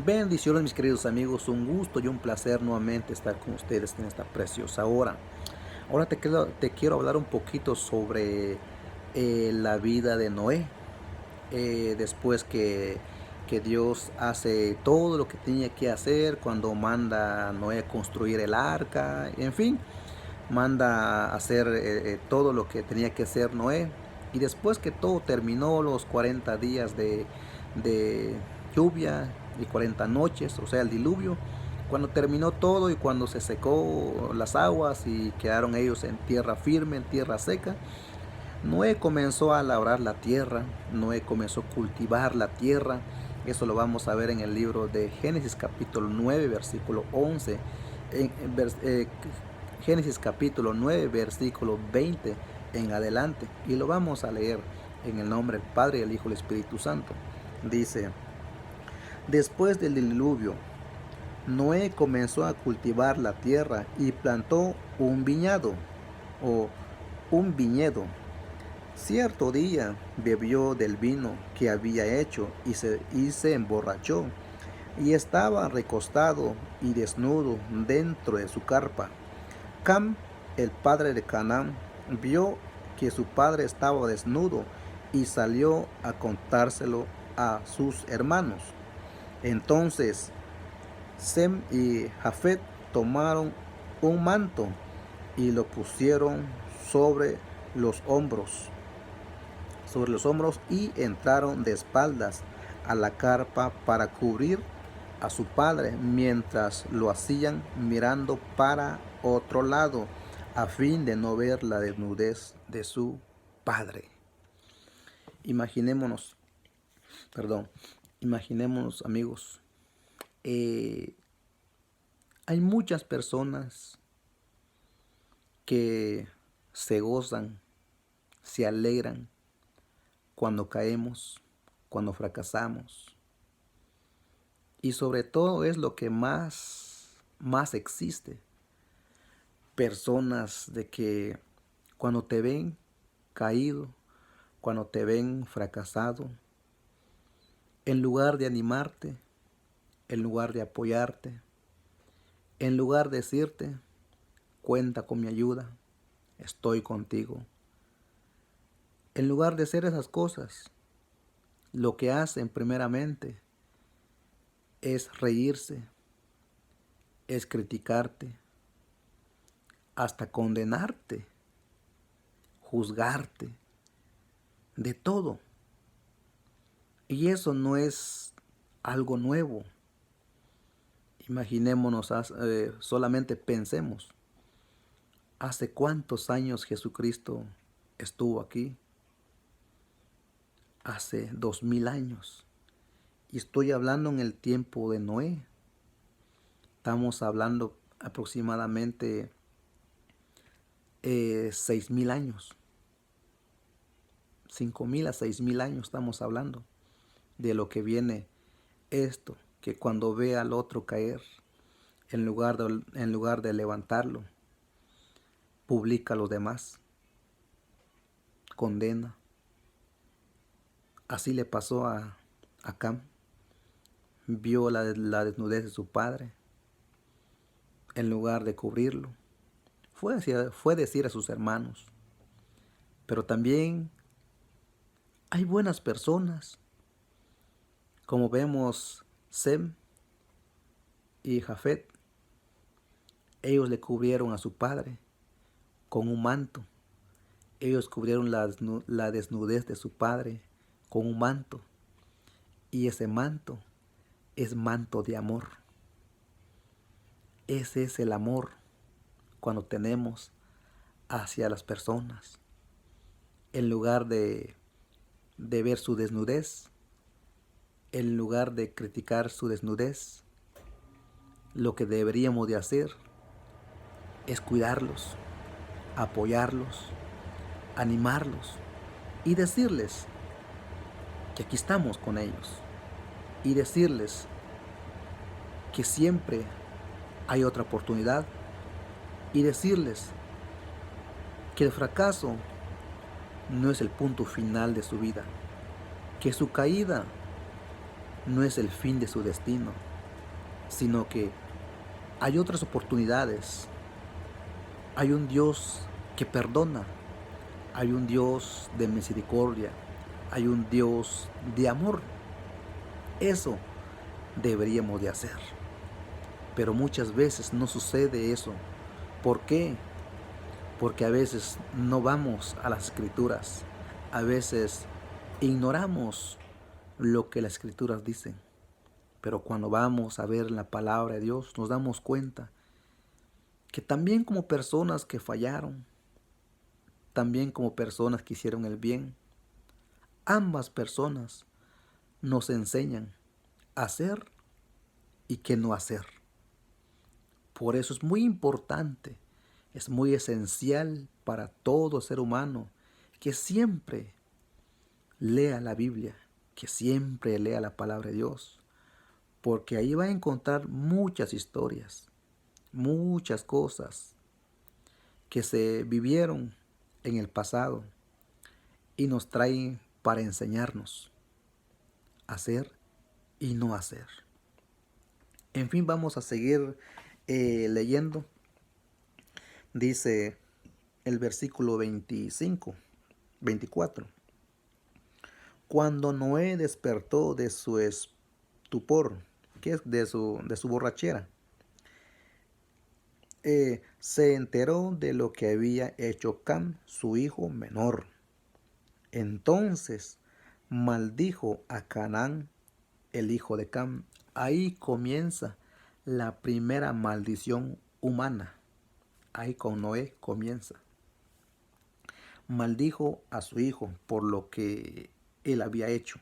Bendiciones mis queridos amigos, un gusto y un placer nuevamente estar con ustedes en esta preciosa hora. Ahora te quiero hablar un poquito sobre la vida de Noé. Después que Dios hace todo lo que tenía que hacer, cuando manda a Noé a construir el arca, en fin, manda a hacer todo lo que tenía que hacer Noé. Y después que todo terminó, los 40 días de lluvia y 40 noches, o sea, el diluvio, cuando terminó todo y cuando se secó las aguas y quedaron ellos en tierra firme, en tierra seca, Noé comenzó a labrar la tierra, Noé comenzó a cultivar la tierra. Eso lo vamos a ver en el libro de Génesis capítulo 9, versículo 11. Génesis capítulo 9, versículo 20 en adelante. Y lo vamos a leer en el nombre del Padre, el Hijo y el Espíritu Santo. Dice: después del diluvio, Noé comenzó a cultivar la tierra y plantó un viñedo o un viñedo. Cierto día bebió del vino que había hecho y se emborrachó, y estaba recostado y desnudo dentro de su carpa. Cam, el padre de Canaán, vio que su padre estaba desnudo y salió a contárselo a sus hermanos. Entonces Sem y Jafet tomaron un manto y lo pusieron sobre los hombros y entraron de espaldas a la carpa para cubrir a su padre, mientras lo hacían mirando para otro lado, a fin de no ver la desnudez de su padre. Imaginémonos, perdón, imaginémonos, amigos, eh, hay muchas personas que se gozan, se alegran cuando caemos, cuando fracasamos. Y sobre todo es lo que más existe. Personas de que cuando te ven caído, cuando te ven fracasado, en lugar de animarte, en lugar de apoyarte, en lugar de decirte: cuenta con mi ayuda, estoy contigo, en lugar de hacer esas cosas, lo que hacen primeramente es reírse, es criticarte, hasta condenarte, juzgarte, de todo. Y eso no es algo nuevo. Imaginémonos, solamente pensemos, ¿hace cuántos años Jesucristo estuvo aquí? Hace 2000 años. Y estoy hablando en el tiempo de Noé. Estamos hablando aproximadamente 6000 años. 5000 a 6000 años estamos hablando de lo que viene esto, que cuando ve al otro caer, en lugar de levantarlo, publica a los demás, condena. Así le pasó a Cam. Vio la desnudez de su padre, en lugar de cubrirlo, fue decir a sus hermanos. Pero también hay buenas personas, como vemos Sem y Jafet. Ellos le cubrieron a su padre con un manto. Ellos cubrieron la desnudez de su padre con un manto. Y ese manto es manto de amor. Ese es el amor cuando tenemos hacia las personas. En lugar de ver su desnudez, en lugar de criticar su desnudez, lo que deberíamos de hacer es cuidarlos, apoyarlos, animarlos y decirles que aquí estamos con ellos. Y decirles que siempre hay otra oportunidad. Y decirles que el fracaso no es el punto final de su vida. Que su caída no es el fin de su destino, sino que hay otras oportunidades. Hay un Dios que perdona, hay un Dios de misericordia, hay un Dios de amor. Eso deberíamos de hacer. Pero muchas veces no sucede eso. ¿Por qué? Porque a veces no vamos a las escrituras. A veces ignoramos lo que las escrituras dicen. Pero cuando vamos a ver la palabra de Dios, nos damos cuenta que también como personas que fallaron, también como personas que hicieron el bien, ambas personas nos enseñan a hacer y qué no hacer. Por eso es muy importante, es muy esencial para todo ser humano que siempre lea la Biblia, que siempre lea la palabra de Dios, porque ahí va a encontrar muchas historias, muchas cosas que se vivieron en el pasado y nos traen para enseñarnos a hacer y no hacer. En fin, vamos a seguir leyendo. Dice el versículo 25, 24. Cuando Noé despertó de su estupor, que es de su borrachera, se enteró de lo que había hecho Cam, su hijo menor. Entonces maldijo a Canaán, el hijo de Cam. Ahí comienza la primera maldición humana. Ahí con Noé comienza. Maldijo a su hijo por lo que él había hecho,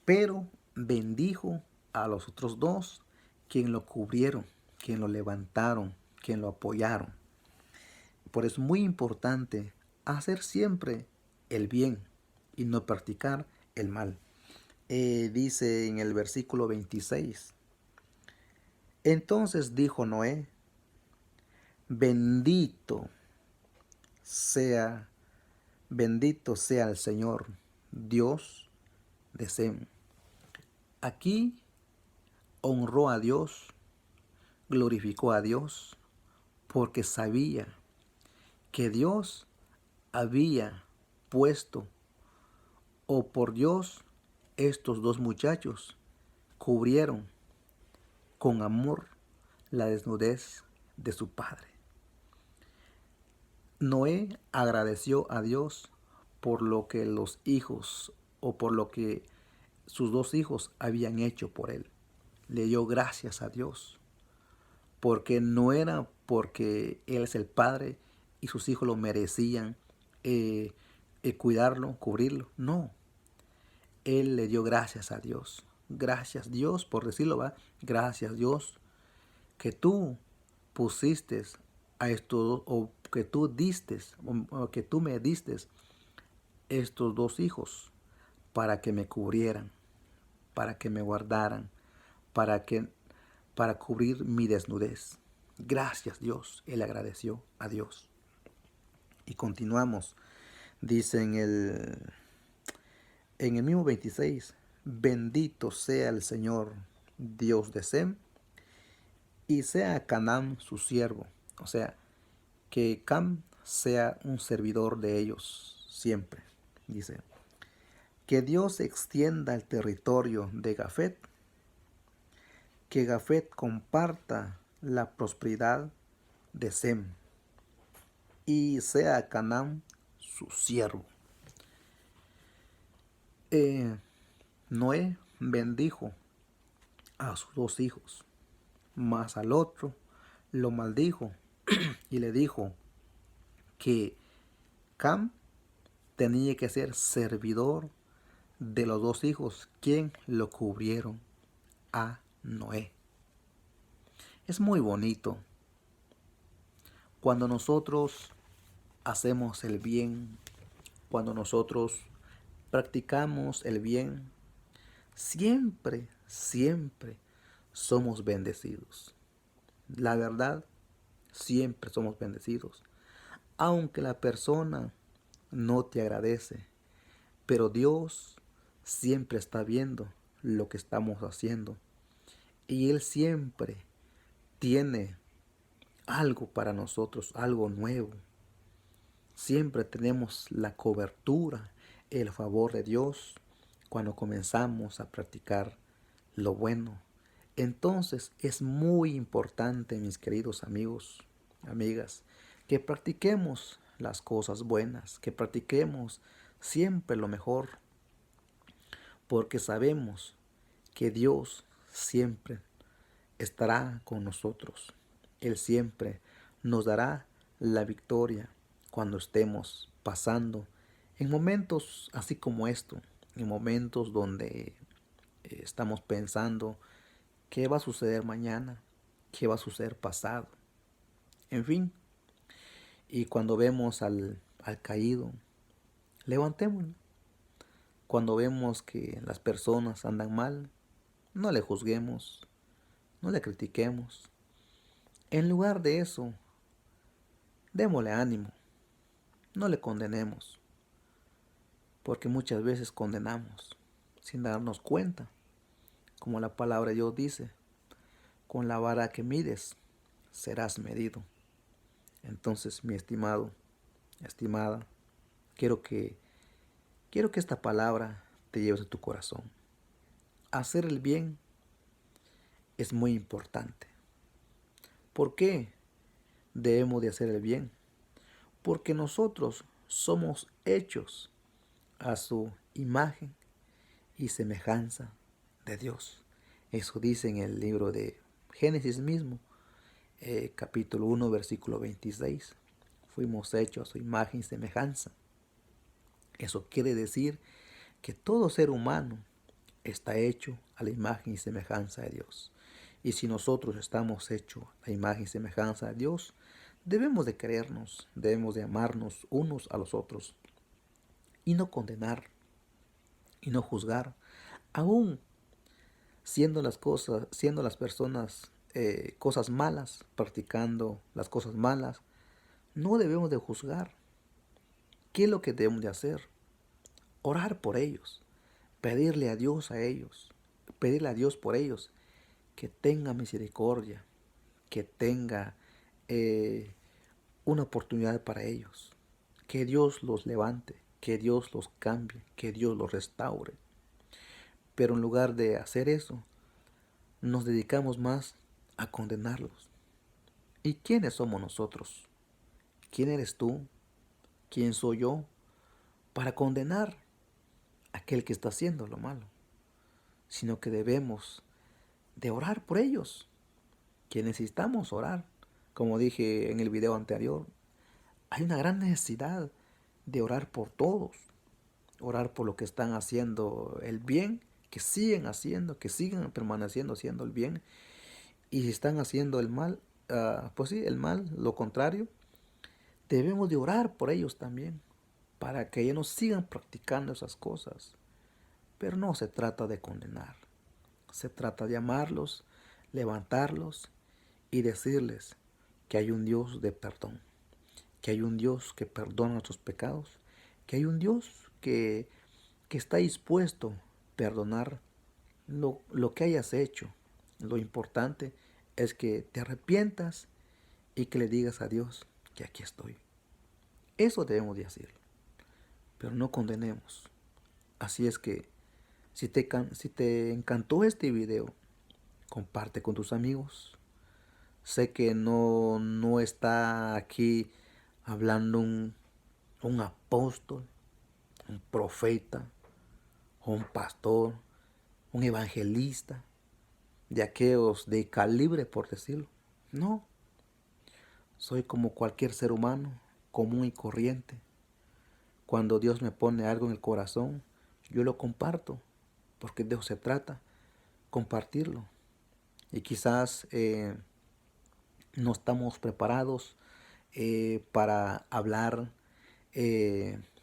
pero bendijo a los otros dos, quien lo cubrieron, quien lo levantaron, quien lo apoyaron. Por eso es muy importante hacer siempre el bien y no practicar el mal. Dice en el versículo 26. Entonces dijo Noé, bendito sea, bendito sea el Señor, Dios de Sem. Aquí honró a Dios, glorificó a Dios, porque sabía que Dios había puesto, o por Dios, estos dos muchachos cubrieron con amor la desnudez de su padre. Noé agradeció a Dios por lo que los hijos o por lo que sus dos hijos habían hecho por él. Le dio gracias a Dios, porque no era porque él es el padre y sus hijos lo merecían cuidarlo, cubrirlo. No, él le dio gracias a Dios. Gracias Dios, por decirlo, va. Gracias Dios que tú pusiste a estos, o que tú diste, o que tú me diste estos dos hijos para que me cubrieran, para que me guardaran, para cubrir mi desnudez. Gracias Dios, él agradeció a Dios. Y continuamos, dice en el mismo 26, bendito sea el Señor, Dios de Sem, y sea Canaán su siervo. O sea, que Cam sea un servidor de ellos siempre. Dice, que Dios extienda el territorio de Jafet, que Jafet comparta la prosperidad de Sem, y sea Canaán su siervo. Noé bendijo a sus dos hijos, mas al otro lo maldijo y le dijo que Cam tenía que ser servidor de los dos hijos, quien lo cubrieron a Noé. Es muy bonito cuando nosotros hacemos el bien, cuando nosotros practicamos el bien, siempre, siempre somos bendecidos. La verdad, siempre somos bendecidos. Aunque la persona no te agradece, pero Dios siempre está viendo lo que estamos haciendo. Y Él siempre tiene algo para nosotros, algo nuevo. Siempre tenemos la cobertura, el favor de Dios cuando comenzamos a practicar lo bueno. Entonces es muy importante, mis queridos amigos, amigas, que practiquemos las cosas buenas, que practiquemos siempre lo mejor, porque sabemos que Dios siempre estará con nosotros. Él siempre nos dará la victoria cuando estemos pasando en momentos así como esto, en momentos donde estamos pensando qué va a suceder mañana, qué va a suceder pasado, en fin. Y cuando vemos al caído, levantémonos. Cuando vemos que las personas andan mal, no le juzguemos, no le critiquemos. En lugar de eso, démosle ánimo, no le condenemos, porque muchas veces condenamos sin darnos cuenta, como la palabra de Dios dice, con la vara que mides serás medido. Entonces, mi estimado, estimada, quiero que, quiero que esta palabra te lleves a tu corazón. Hacer el bien es muy importante. ¿Por qué debemos de hacer el bien? Porque nosotros somos hechos a su imagen y semejanza de Dios. Eso dice en el libro de Génesis mismo, capítulo 1, versículo 26. Fuimos hechos a su imagen y semejanza. Eso quiere decir que todo ser humano está hecho a la imagen y semejanza de Dios. Y si nosotros estamos hechos a la imagen y semejanza de Dios, debemos de querernos, debemos de amarnos unos a los otros y no condenar y no juzgar, aún siendo las personas cosas malas, practicando las cosas malas, no debemos de juzgar. ¿Qué es lo que debemos de hacer? Orar por ellos, pedirle a Dios a ellos, pedirle a Dios por ellos, que tenga misericordia, que tenga una oportunidad para ellos, que Dios los levante, que Dios los cambie, que Dios los restaure. Pero en lugar de hacer eso, nos dedicamos más a condenarlos. ¿Y quiénes somos nosotros? ¿Quién eres tú? ¿Quién soy yo para condenar a aquel que está haciendo lo malo? Sino que debemos de orar por ellos, que necesitamos orar. Como dije en el video anterior, hay una gran necesidad de orar por todos, orar por lo que están haciendo el bien, que siguen haciendo, que sigan permaneciendo haciendo el bien, y si están haciendo el mal, pues sí, el mal, lo contrario, debemos de orar por ellos también, para que ellos no sigan practicando esas cosas. Pero no se trata de condenar, se trata de amarlos, levantarlos y decirles que hay un Dios de perdón, que hay un Dios que perdona nuestros pecados, que hay un Dios que está dispuesto a perdonar lo que hayas hecho. Lo importante es que te arrepientas y que le digas a Dios que aquí estoy. Eso debemos de hacer, pero no condenemos. Así es que si te encantó este video, comparte con tus amigos. Sé que no está aquí hablando un apóstol, un profeta, un pastor, un evangelista, de aquellos de calibre, por decirlo. No, soy como cualquier ser humano, común y corriente. Cuando Dios me pone algo en el corazón, yo lo comparto, porque de eso se trata, compartirlo. Y quizás no estamos preparados para hablar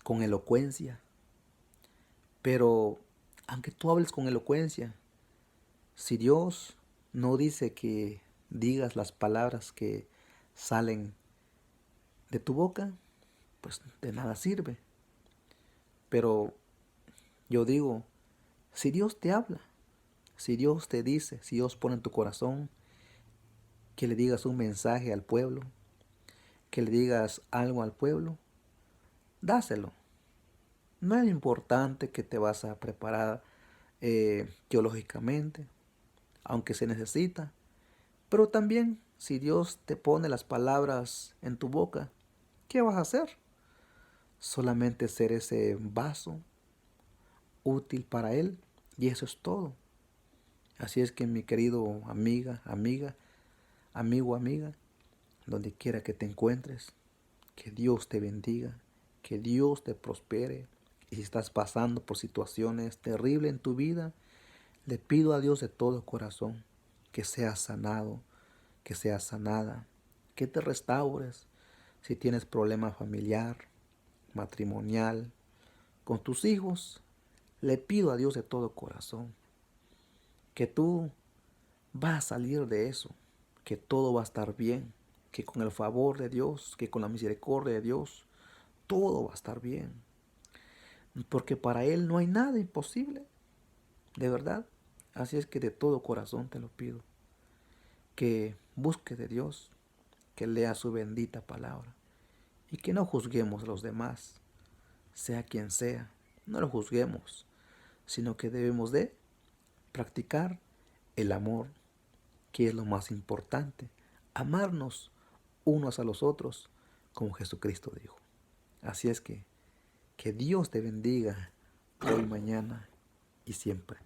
con elocuencia, pero aunque tú hables con elocuencia, si Dios no dice que digas las palabras que salen de tu boca, pues de nada sirve. Pero yo digo, si Dios te habla, Si Dios te dice, si Dios pone en tu corazón que le digas un mensaje al pueblo, que le digas algo al pueblo, dáselo. No es importante que te vas a preparar teológicamente, aunque se necesita. Pero también, si Dios te pone las palabras en tu boca, ¿qué vas a hacer? Solamente ser ese vaso útil para Él, y eso es todo. Así es que mi querido amigo, amiga, donde quiera que te encuentres, que Dios te bendiga, que Dios te prospere. Y si estás pasando por situaciones terribles en tu vida, le pido a Dios de todo corazón que seas sanado, que seas sanada, que te restaures. Si tienes problema familiar, matrimonial, con tus hijos, le pido a Dios de todo corazón que tú vas a salir de eso, que todo va a estar bien, que con el favor de Dios, que con la misericordia de Dios, todo va a estar bien. Porque para Él no hay nada imposible, de verdad. Así es que de todo corazón te lo pido, que busques de Dios, que lea su bendita palabra y que no juzguemos a los demás, sea quien sea, no lo juzguemos, sino que debemos de practicar el amor, que es lo más importante, amarnos unos a los otros, como Jesucristo dijo. Así es que Dios te bendiga hoy, mañana y siempre.